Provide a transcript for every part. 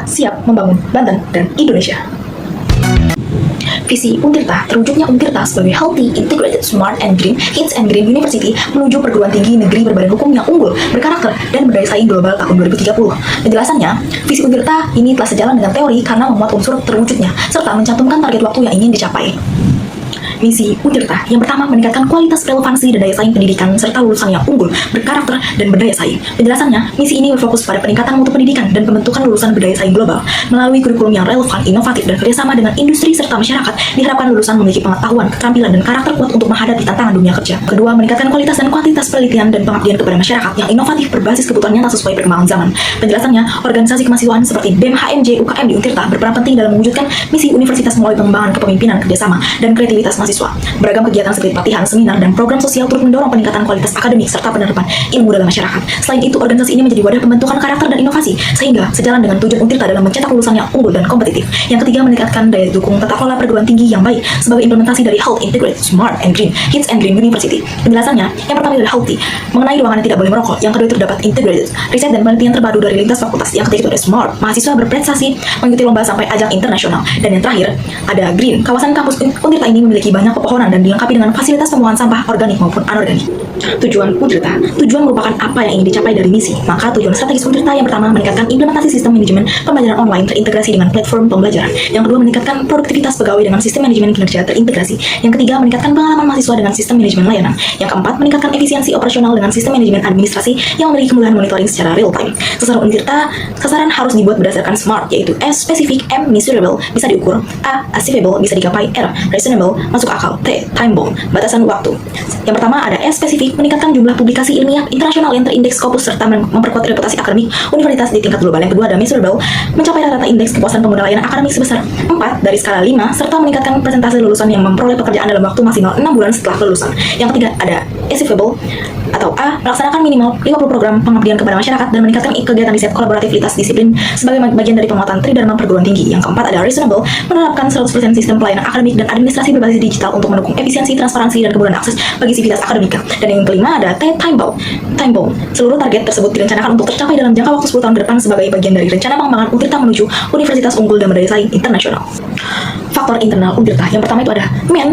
Untirta siap membangun Banten dan Indonesia. Visi Untirta, terwujudnya Untirta sebagai Healthy, Integrated, Smart, and Green Hits and Green University menuju perguruan tinggi negeri berbadan hukum yang unggul, berkarakter, dan berdaya saing global tahun 2030. Penjelasannya, visi Untirta ini telah sejalan dengan teori karena memuat unsur terwujudnya, serta mencantumkan target waktu yang ingin dicapai. Misi Untirta yang pertama meningkatkan kualitas relevansi dan daya saing pendidikan serta lulusan yang unggul, berkarakter, dan berdaya saing. Penjelasannya, misi ini berfokus pada peningkatan mutu pendidikan dan pembentukan lulusan berdaya saing global. Melalui kurikulum yang relevan, inovatif, dan kerjasama dengan industri serta masyarakat, diharapkan lulusan memiliki pengetahuan, keterampilan, dan karakter kuat untuk menghadapi tantangan dunia kerja. Kedua, meningkatkan kualitas dan kuantitas penelitian dan pengabdian kepada masyarakat yang inovatif berbasis kebutuhan nyata sesuai perkembangan zaman. Penjelasannya, organisasi kemahasiswaan seperti BEM, HMJ, UKM di Untirta berperan penting dalam mewujudkan misi universitas melalui pengembangan kepemimpinan, kerjasama, dan kreativitas mahasiswa. Beragam kegiatan seperti pelatihan, seminar, dan program sosial turut mendorong peningkatan kualitas akademik serta penerapan ilmu dalam masyarakat. Selain itu, organisasi ini menjadi wadah pembentukan karakter dan inovasi, sehingga sejalan dengan tujuan Untirta dalam mencetak lulusan yang unggul dan kompetitif. Yang ketiga, meningkatkan daya dukung tata kelola perguruan tinggi yang baik sebagai implementasi dari Health, Integrated, Smart, and Green Hits and Green University. Penjelasannya, yang pertama adalah Healthy, mengenai ruangan yang tidak boleh merokok. Yang kedua itu terdapat Integrated, riset dan penelitian terpadu dari lintas fakultas. Yang ketiga itu ada Smart, mahasiswa berprestasi mengikuti lomba sampai ajang internasional. Dan yang terakhir ada Green, kawasan kampus Untirta ini memiliki banyak pepohonan dan dilengkapi dengan fasilitas pembuangan sampah organik maupun anorganik. Tujuan Untirta, tujuan merupakan apa yang ingin dicapai dari misi. Maka tujuan strategis Untirta yang pertama meningkatkan implementasi sistem manajemen pembelajaran online terintegrasi dengan platform pembelajaran. Yang kedua meningkatkan produktivitas pegawai dengan sistem manajemen kinerja terintegrasi. Yang ketiga meningkatkan pengalaman mahasiswa dengan sistem manajemen layanan. Yang keempat meningkatkan efisiensi operasional dengan sistem manajemen administrasi yang memiliki kemudahan monitoring secara real time. Sasaran Untirta, sasaran harus dibuat berdasarkan SMART, yaitu S spesifik, M measurable, bisa diukur, A achievable, bisa digapai, R reasonable, masuk akal, T time bound, batasan waktu. Yang pertama ada S spesifik, meningkatkan jumlah publikasi ilmiah internasional yang terindeks Scopus serta memperkuat reputasi akademik universitas di tingkat global. Yang kedua ada measurable, mencapai rata-rata indeks kepuasan pengguna layanan akademik sebesar 4 dari skala 5 serta meningkatkan persentase lulusan yang memperoleh pekerjaan dalam waktu maksimal 6 bulan setelah lulusan. Yang ketiga ada achievable atau A, melaksanakan minimal 50 program pengabdian kepada masyarakat dan meningkatkan kegiatan riset kolaboratif lintas disiplin sebagai bagian dari penguatan tridharma perguruan tinggi. Yang keempat ada reasonable, menerapkan 100% sistem pelayanan akademik dan administrasi berbasis digital untuk mendukung efisiensi, transparansi, dan kemudahan akses bagi sivitas akademika. Dan yang kelima ada T time bound. Time bound, seluruh target tersebut direncanakan untuk tercapai dalam jangka waktu 10 tahun ke depan sebagai bagian dari rencana pengembangan Untirta menuju universitas unggul dan berdaya saing internasional. Faktor internal Untirta yang pertama itu ada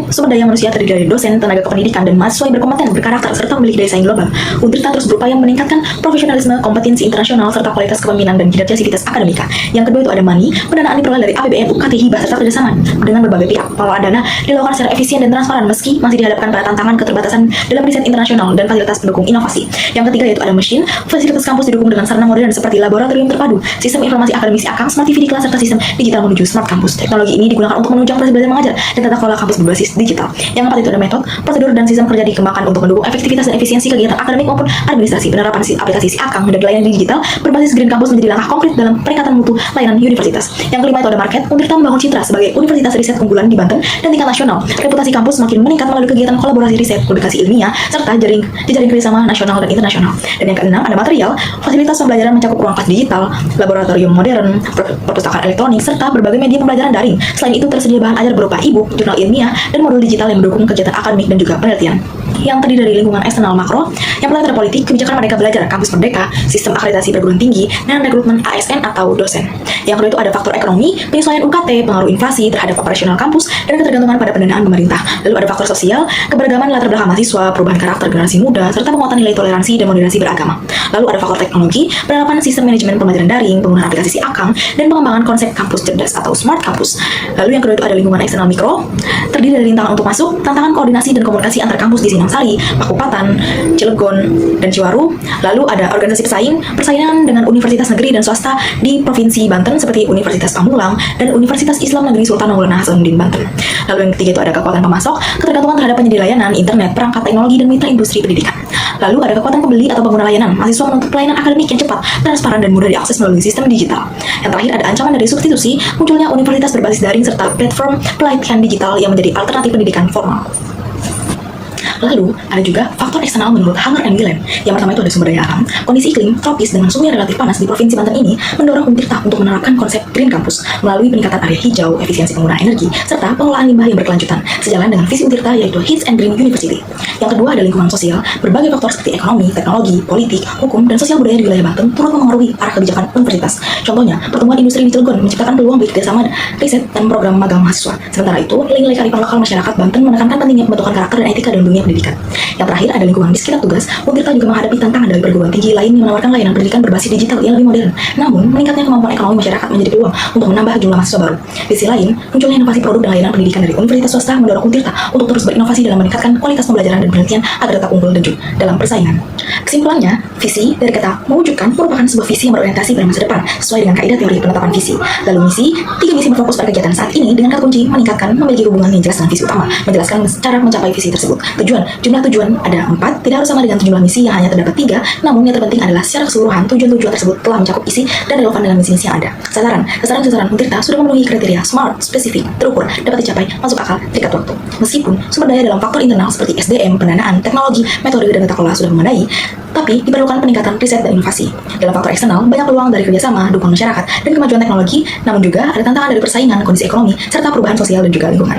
sumber daya manusia terdiri dari dosen, tenaga kependidikan, dan mahasiswa yang berkompeten, berkarakter, serta memiliki daya saing global. Untirta terus berupaya meningkatkan profesionalisme, kompetensi internasional, serta kualitas kepemimpinan dan kinerja sivitas akademika. Yang kedua itu ada money, pendanaan diperoleh dari APBN, UKT, hibah, serta kerjasama dengan berbagai pihak. Pengelolaan dana dilakukan secara efisien dan transparan meski masih dihadapkan pada tantangan keterbatasan dalam riset internasional dan fasilitas pendukung inovasi. Yang ketiga yaitu ada mesin, fasilitas kampus didukung dengan sarana modern seperti laboratorium terpadu, sistem informasi akademisi AKAM, smart TV di kelas, serta sistem digital menuju smart kampus. Teknologi ini digunakan untuk menunjang proses belajar mengajar dan tata kelola kampus berbasis digital. Yang keempat itu ada metode, prosedur, dan sistem kerja dikembangkan untuk mendukung efektivitas dan efisiensi kegiatan akademik maupun administrasi. Penerapan aplikasi AKAM dan layanan digital berbasis Green Campus menjadi langkah konkret dalam peningkatan mutu layanan universitas. Yang kelima itu ada market, Untirta membangun citra sebagai universitas riset unggulan di Banten dan tingkat nasional. Reputasi kampus makin meningkat melalui kegiatan kolaborasi riset, publikasi ilmiah, serta jejaring kerjasama nasional dan internasional. Dan yang keenam ada material, fasilitas pembelajaran mencakup ruang kelas digital, laboratorium modern, perpustakaan elektronik, serta berbagai media pembelajaran daring. Selain itu tersedia bahan ajar berupa e-book, jurnal ilmiah, dan modul digital yang mendukung kegiatan akademik dan juga penelitian. Yang terdiri dari lingkungan eksternal makro, yang pertama ada politik, kebijakan Merdeka Belajar, kampus merdeka, sistem akreditasi perguruan tinggi, dan rekrutmen ASN atau dosen. Yang kedua itu ada faktor ekonomi, penyesuaian UKT, pengaruh inflasi terhadap operasional kampus, dan ketergantungan pada pendanaan pemerintah. Lalu ada faktor sosial, keberagaman latar belakang mahasiswa, perubahan karakter generasi muda, serta penguatan nilai toleransi dan moderasi beragama. Lalu ada faktor teknologi, penerapan sistem manajemen pembelajaran daring, penggunaan aplikasi AKAM, dan pengembangan konsep kampus cerdas atau smart kampus. Lalu yang kedua itu ada lingkungan eksternal mikro, terdiri dari rintangan untuk masuk, tantangan koordinasi dan komunikasi antar kampus di Sinang Sari, Pakupatan, Cilegon, dan Ciwaru. Lalu ada organisasi persaingan dengan universitas negeri dan swasta di Provinsi Banten seperti Universitas Pamulang dan Universitas Islam Negeri Sultan Maulana Hasanuddin Banten. Lalu yang ketiga itu ada kekuatan pemasok, ketergantungan terhadap penyedia layanan, internet, perangkat teknologi, dan mitra industri pendidikan. Lalu ada kekuatan pembeli atau pengguna layanan, mahasiswa menuntut pelayanan akademik yang cepat, transparan, dan mudah diakses melalui sistem digital. Yang terakhir ada ancaman dari substitusi, munculnya universitas berbasis daring serta platform pelatihan digital yang menjadi alternatif pendidikan formal. Lalu, ada juga faktor eksternal menurut Hanger and Gillen. Yang pertama itu ada sumber daya alam. Kondisi iklim tropis dengan suhu yang relatif panas di Provinsi Banten ini mendorong Untirta untuk menerapkan konsep Green Campus melalui peningkatan area hijau, efisiensi penggunaan energi, serta pengelolaan limbah yang berkelanjutan, sejalan dengan visi Untirta yaitu Hits and Green University. Yang kedua ada lingkungan sosial. Berbagai faktor seperti ekonomi, teknologi, politik, hukum, dan sosial budaya di wilayah Banten turut memengaruhi arah kebijakan universitas. Contohnya, pertumbuhan industri di Cilegon menciptakan peluang bagi kerjasama riset dan program magang mahasiswa. Sementara itu, nilai-nilai kearifan lokal masyarakat Banten menekankan pentingnya pembentukan karakter dan etika dalam dunia pendidikan. Yang terakhir ada lingkungan di sekitar tugas. Untirta juga menghadapi tantangan dari perguruan tinggi lain yang menawarkan layanan pendidikan berbasis digital yang lebih modern. Namun, meningkatnya kemampuan ekonomi masyarakat menjadi peluang untuk menambah jumlah mahasiswa baru. Di sisi lain, munculnya inovasi produk dan layanan pendidikan dari universitas swasta mendorong Untirta untuk terus berinovasi dalam meningkatkan kualitas pembelajaran dan penelitian agar tetap unggul dan dalam persaingan. Kesimpulannya, visi dari kata mewujudkan merupakan sebuah visi yang berorientasi pada masa depan sesuai dengan kaidah teori penetapan visi. Lalu misi, 3 misi berfokus pada kegiatan saat ini dengan kata kunci meningkatkan, memiliki hubungan yang jelas dengan visi utama, menjelaskan cara mencapai visi tersebut. Tujuan, jumlah tujuan ada 4, tidak harus sama dengan jumlah misi yang hanya terdapat 3, namun yang terpenting adalah secara keseluruhan tujuan-tujuan tersebut telah mencakup isi dan relevan dengan misi-misi yang ada. Sasaran Untirta sudah memenuhi kriteria SMART, spesifik, terukur, dapat dicapai, masuk akal, terikat waktu. Meskipun sumber daya dalam faktor internal seperti SDM, pendanaan, teknologi, metode dan tata kelola sudah memadai, tapi diperlukan peningkatan riset dan inovasi. Dalam faktor eksternal, banyak peluang dari kerjasama, dukungan masyarakat, dan kemajuan teknologi, namun juga ada tantangan dari persaingan, kondisi ekonomi, serta perubahan sosial dan juga lingkungan.